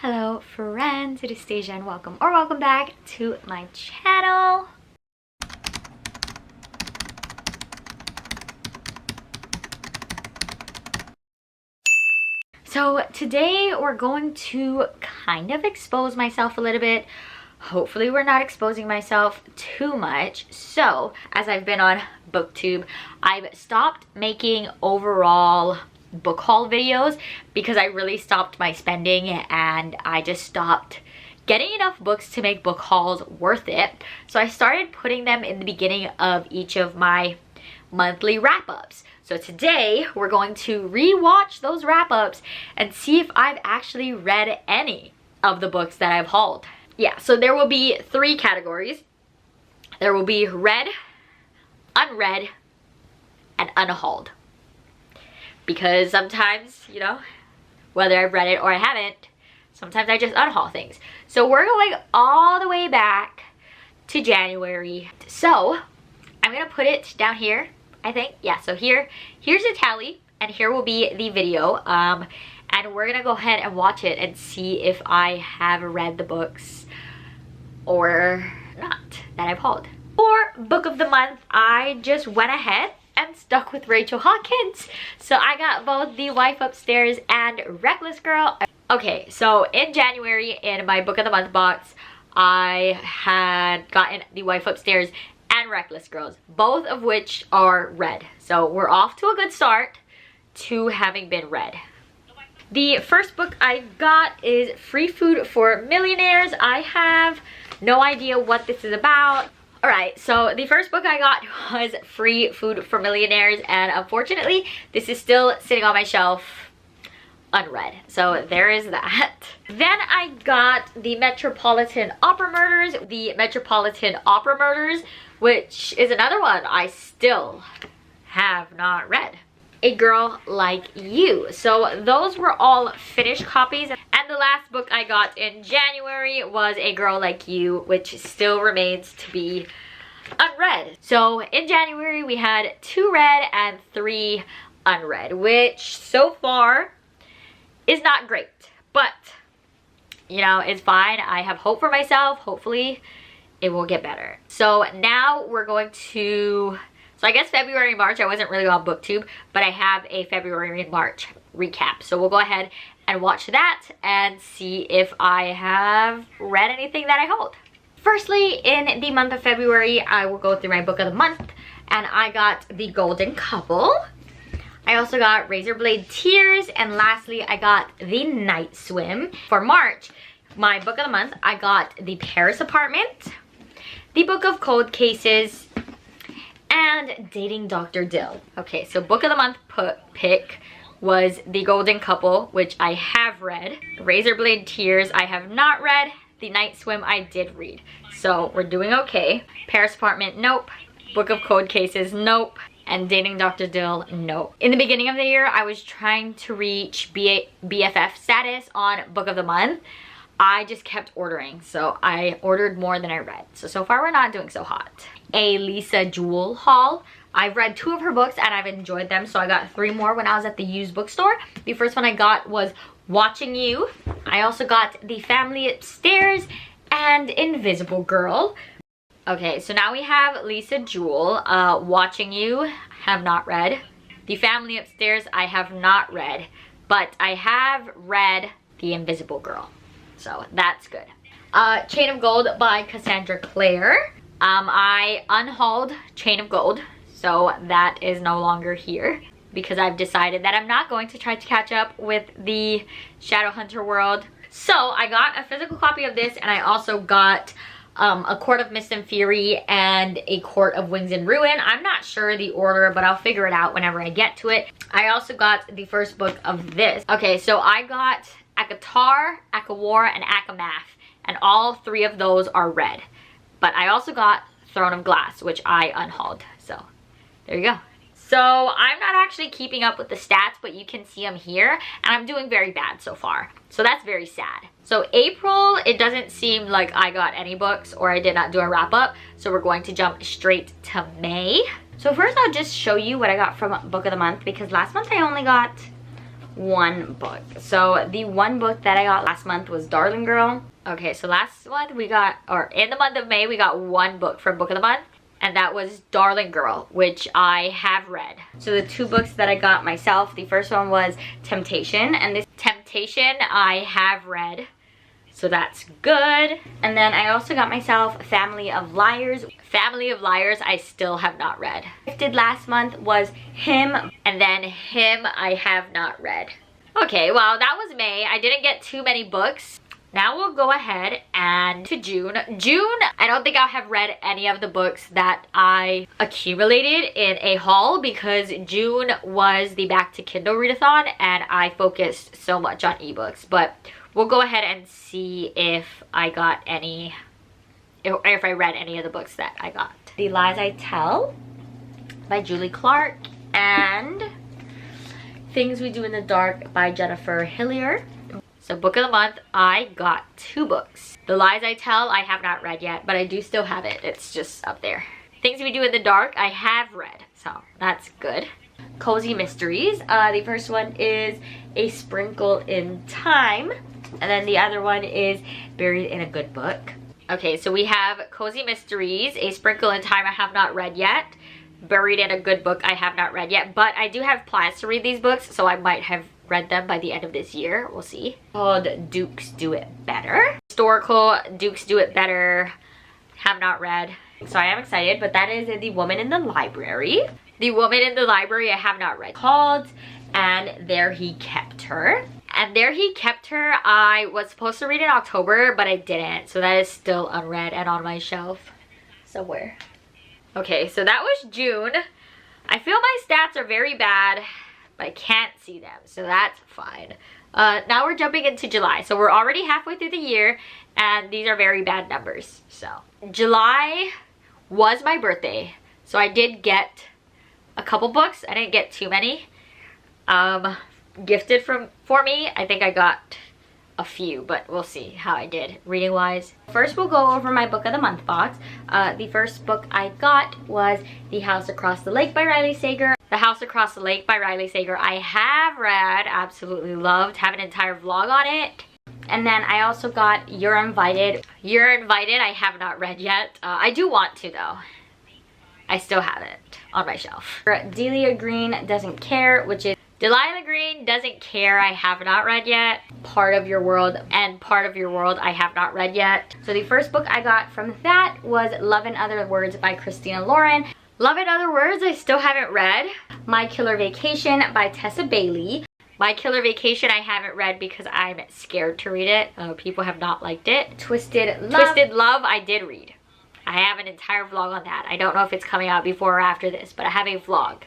Hello friends, it is Stasia and welcome back to my channel. So today we're going to kind of expose myself a little bit. Hopefully we're not exposing myself too much. So as I've been on BookTube, I've stopped making overall book haul videos because I really stopped my spending and I just stopped getting enough books to make book hauls worth it. So I started putting them in the beginning of each of my monthly wrap-ups. So today we're going to re-watch those wrap-ups and see if I've actually read any of the books that I've hauled. Yeah, so there will be 3 categories. There will be read, unread, and unhauled. Because sometimes, you know, whether I've read it or I haven't, sometimes I just unhaul things. So we're going all the way back to January. So I'm gonna put it down here, I think. Yeah, so here's the tally and here will be the video. And we're gonna go ahead and watch it and see if I have read the books or not that I've hauled. For book of the month, I just went ahead and stuck with Rachel Hawkins. So I got both The Wife Upstairs and Reckless Girl. Okay, so in January in my book of the month box, I had gotten The Wife Upstairs and Reckless Girls, both of which are read. So we're off to a good start to having been read. The first book I got is Free Food for Millionaires. I have no idea what this is about. Alright, so the first book I got was Free Food for Millionaires, and unfortunately this is still sitting on my shelf unread. So there is that. Then I got the Metropolitan Opera Murders. The Metropolitan Opera Murders, which is another one I still have not read. A Girl Like You. So those were all finished copies. And the last book I got in January was A Girl Like You, which still remains to be unread. So in January we had 2 read and 3 unread, which so far is not great. But, you know, it's fine. I have hope for myself. Hopefully it will get better. So now we're going to... So I guess February and March, I wasn't really on BookTube, but I have a February and March recap. So we'll go ahead and watch that and see if I have read anything that I hold. Firstly, in the month of February, I will go through my book of the month, and I got The Golden Couple. I also got Razorblade Tears, and lastly, I got The Night Swim. For March, my book of the month, I got The Paris Apartment, The Book of Cold Cases, and Dating Dr. Dill. Okay, so book of the month pick was The Golden Couple, which I have read. Razorblade Tears I have not read. The Night Swim I did read. So we're doing okay. Paris Apartment, nope. Book of Cold Cases, nope. And Dating Dr. Dill, nope. In the beginning of the year, I was trying to reach BFF status on book of the month. I just kept ordering, so I ordered more than I read. So far we're not doing so hot. A Lisa Jewell haul. I've read 2 of her books and I've enjoyed them, so I got 3 more when I was at the used bookstore. The first one I got was Watching You. I also got The Family Upstairs and Invisible Girl. Okay, so now we have Lisa Jewell. Watching You, have not read. The Family Upstairs, I have not read, but I have read The Invisible Girl. So that's good. Chain of Gold by Cassandra Clare. I unhauled Chain of Gold, so that is no longer here because I've decided that I'm not going to try to catch up with the Shadowhunter world. So I got a physical copy of this, and I also got A Court of Mist and Fury and A Court of Wings and Ruin. I'm not sure the order, but I'll figure it out whenever I get to it. I also got the first book of this. Okay, so I got ACOTAR, ACOWAR, and ACOMAF, and all 3 of those are read. But I also got Throne of Glass, which I unhauled. So there you go. So I'm not actually keeping up with the stats, but you can see them here, and I'm doing very bad so far. So that's very sad. So April, it doesn't seem like I got any books or I did not do a wrap up. So we're going to jump straight to May. So first I'll just show you what I got from book of the month, because last month I only got one book. So the one book that I got last month was Darling Girl. Okay, so last month we got, or in the month of May, we got one book from Book of the Month, and that was Darling Girl, which I have read. So the two books that I got myself, the first one was Temptation, and this Temptation I have read, so that's good. And then I also got myself Family of Liars. Family of Liars I still have not read. Gifted last month was Him, and then Him I have not read. Okay, well that was May. I didn't get too many books. Now we'll go ahead and to June. June, I don't think I have read any of the books that I accumulated in a haul because June was the Back to Kindle readathon and I focused so much on ebooks. But we'll go ahead and see if I got any, or if I read any of the books that I got. The Lies I Tell by Julie Clark and Things We Do in the Dark by Jennifer Hillier. So book of the month, I got two books. The Lies I Tell, I have not read yet, but I do still have it. It's just up there. Things We Do in the Dark, I have read, so that's good. Cozy Mysteries. The first one is A Sprinkle in Time, and then the other one is Buried in a Good Book. Okay, so we have Cozy Mysteries, A Sprinkle in Time, I have not read yet. Buried in a Good Book, I have not read yet, but I do have plans to read these books, so I might have read them by the end of this year. We'll see. Called Dukes Do It Better. Historical Dukes Do It Better. Have not read. So I am excited, but that is The Woman in the Library. The Woman in the Library I have not read. Called And There He Kept Her. And There He Kept Her I was supposed to read in October, but I didn't. So that is still unread and on my shelf somewhere. Okay, so that was June. I feel my stats are very bad. I can't see them, so that's fine. Now we're jumping into July. So we're already halfway through the year, and these are very bad numbers. So July was my birthday, so I did get a couple books. I didn't get too many. Gifted for me, I think I got a few, but we'll see how I did reading wise. First we'll go over my book of the month box. The first book I got was The House Across the Lake by Riley Sager. The House Across the Lake by Riley Sager I have read, absolutely loved, have an entire vlog on it. And then I also got You're Invited. You're Invited I have not read yet. I do want to though. I still have it on my shelf. Delia Green Doesn't Care, which is Delilah Green Doesn't Care I have not read yet. Part of Your World and Part of Your World I have not read yet. So the first book I got from that was Love in Other Words by Christina Lauren. Love in Other Words I still haven't read. My Killer Vacation by Tessa Bailey. My Killer Vacation I haven't read because I'm scared to read it. People have not liked it. Twisted Love I did read. I have an entire vlog on that. I don't know if it's coming out before or after this, but I have a vlog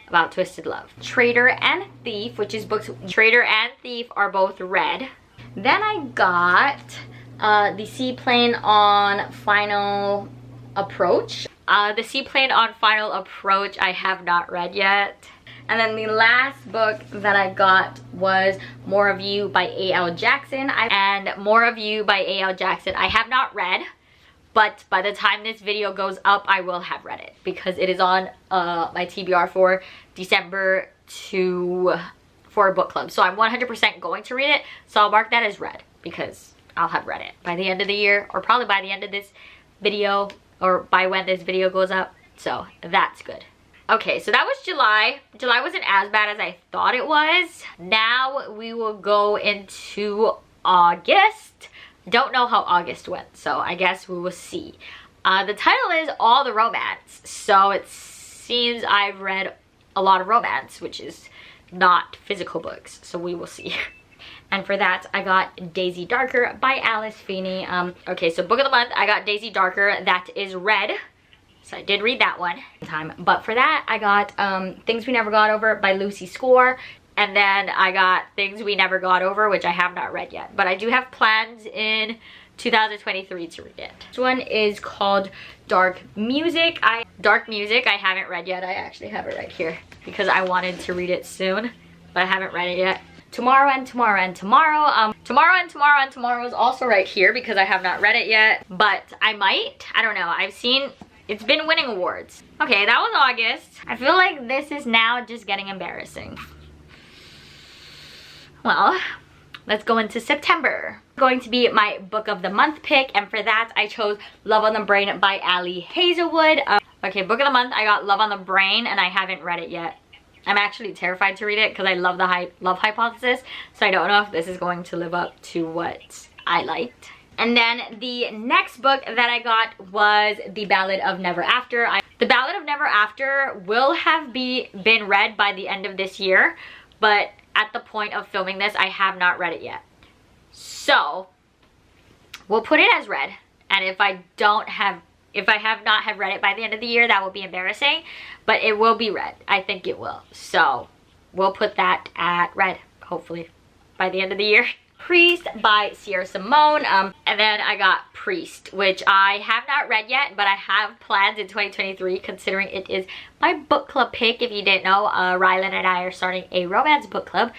about Twisted Love. Traitor and Thief, which is books. Traitor and Thief are both read. Then I got The Seaplane on Final Approach. The Seaplane on Final Approach I have not read yet. And then the last book that I got was More of You by A.L. Jackson. And More of You by A.L. Jackson I have not read, but by the time this video goes up I will have read it because it is on my TBR for December for a book club. So I'm 100% going to read it, so I'll mark that as read because I'll have read it by the end of the year, or probably by the end of this video, or by when this video goes up. So that's good. Okay, so that was July. July wasn't as bad as I thought it was. Now we will go into August. Don't know how August went, so I guess we will see. The title is All the Romance, so it seems I've read a lot of romance, which is not physical books, so we will see. And for that, I got Daisy Darker by Alice Feeney. Okay, so book of the month, I got Daisy Darker. That is read. So I did read that one. But for that, I got Things We Never Got Over by Lucy Score. And then I got Things We Never Got Over, which I have not read yet. But I do have plans in 2023 to read it. This one is called Dark Music. Dark Music I haven't read yet. I actually have it right here because I wanted to read it soon, but I haven't read it yet. Tomorrow and Tomorrow and Tomorrow. Tomorrow and Tomorrow and Tomorrow is also right here because I have not read it yet, but I might. I don't know. I've seen it's been winning awards. Okay, that was August. I feel like this is now just getting embarrassing. Well, let's go into September. Going to be my book of the month pick, and for that I chose Love on the Brain by Ali Hazelwood. Okay, book of the month, I got Love on the Brain, and I haven't read it yet. I'm actually terrified to read it because I love the love hypothesis, so I don't know if this is going to live up to what I liked. And then the next book that I got was The Ballad of Never After. The Ballad of Never After will have been read by the end of this year, but at the point of filming this, I have not read it yet. So we'll put it as read, and if I have not read it by the end of the year, that will be embarrassing, but it will be read. I think it will. So we'll put that at read, hopefully, by the end of the year. Priest by Sierra Simone, and then I got Priest, which I have not read yet, but I have plans in 2023, considering it is my book club pick. If you didn't know, Rylan and I are starting a romance book club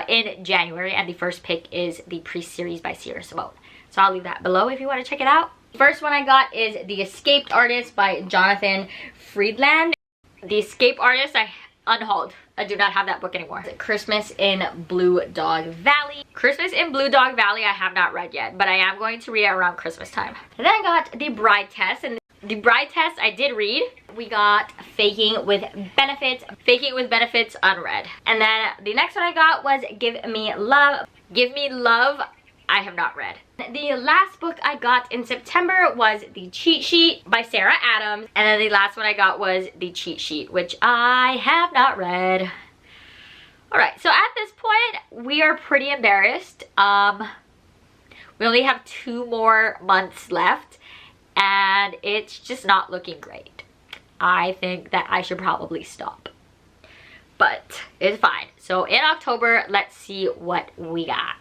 in January, and the first pick is the Priest series by Sierra Simone. So I'll leave that below if you want to check it out. The first one I got is The Escaped Artist by Jonathan Friedland. The Escape Artist, I unhauled. I do not have that book anymore. Christmas in Blue Dog Valley. Christmas in Blue Dog Valley I have not read yet, but I am going to read it around Christmas time. And then I got The Bride Test, and The Bride Test I did read. We got Faking with Benefits. Faking with Benefits unread. And then the next one I got was Give Me Love. Give Me Love I have not read. The last book I got in September was The Cheat Sheet by Sarah Adams, and then the last one I got was The Cheat Sheet, which I have not read. Alright, so at this point we are pretty embarrassed. We only have 2 more months left, and it's just not looking great. I think that I should probably stop, but it's fine. So in October, let's see what we got.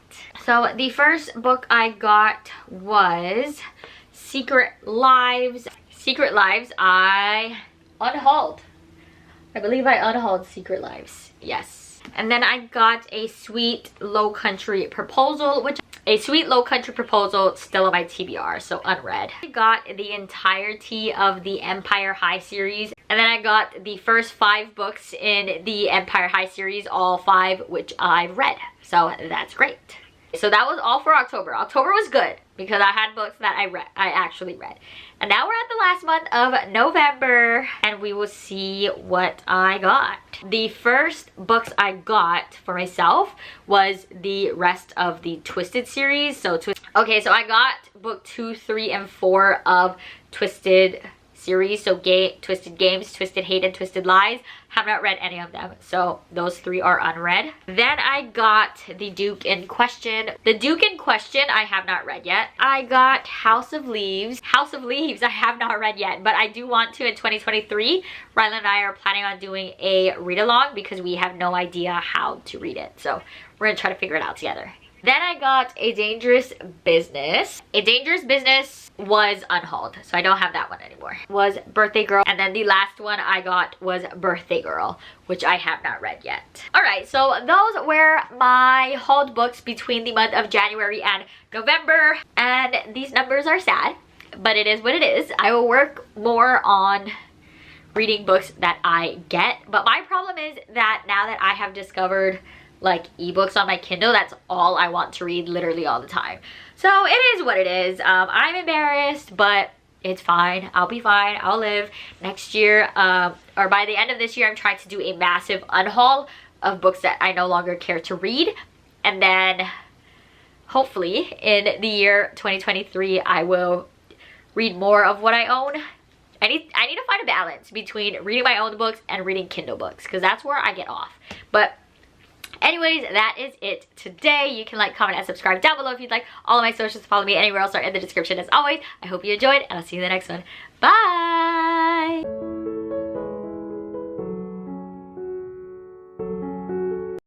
So the first book I got was Secret Lives. Secret Lives I unhauled. I believe I unhauled Secret Lives. Yes. And then I got A Sweet Low Country Proposal, which A Sweet Low Country Proposal still on my TBR, so unread. I got the entirety of the Empire High series, and then I got the first 5 books in the Empire High series, all 5 which I've read. So that's great. So that was all for October. October was good because I had books that I actually read. And now we're at the last month of November, and we will see what I got. The first books I got for myself was the rest of the Twisted series. So okay, so I got book 2, 3, and 4 of Twisted series. So Twisted Games, Twisted Hate, and Twisted Lies. Have not read any of them, so those 3 are unread. Then I got The Duke in Question. The Duke in Question I have not read yet. I got House of Leaves. House of Leaves I have not read yet, but I do want to in 2023. Rylan and I are planning on doing a read-along because we have no idea how to read it, so we're gonna try to figure it out together. Then I got A Dangerous Business. A Dangerous Business was unhauled, so I don't have that one anymore. Was Birthday Girl, and then the last one I got was Birthday Girl, which I have not read yet. Alright, so those were my hauled books between the month of January and November, and these numbers are sad, but it is what it is. I will work more on reading books that I get, but my problem is that now that I have discovered like ebooks on my Kindle, that's all I want to read literally all the time. So it is what it is. I'm embarrassed, but it's fine. I'll be fine. I'll live. Next year, or by the end of this year, I'm trying to do a massive unhaul of books that I no longer care to read. And then hopefully in the year 2023, I will read more of what I own. I need to find a balance between reading my own books and reading Kindle books, because that's where I get off. But anyways, that is it today. You can like, comment, and subscribe down below if you'd like. All of my socials, follow me anywhere else, are in the description as always. I hope you enjoyed, and I'll see you in the next one. Bye!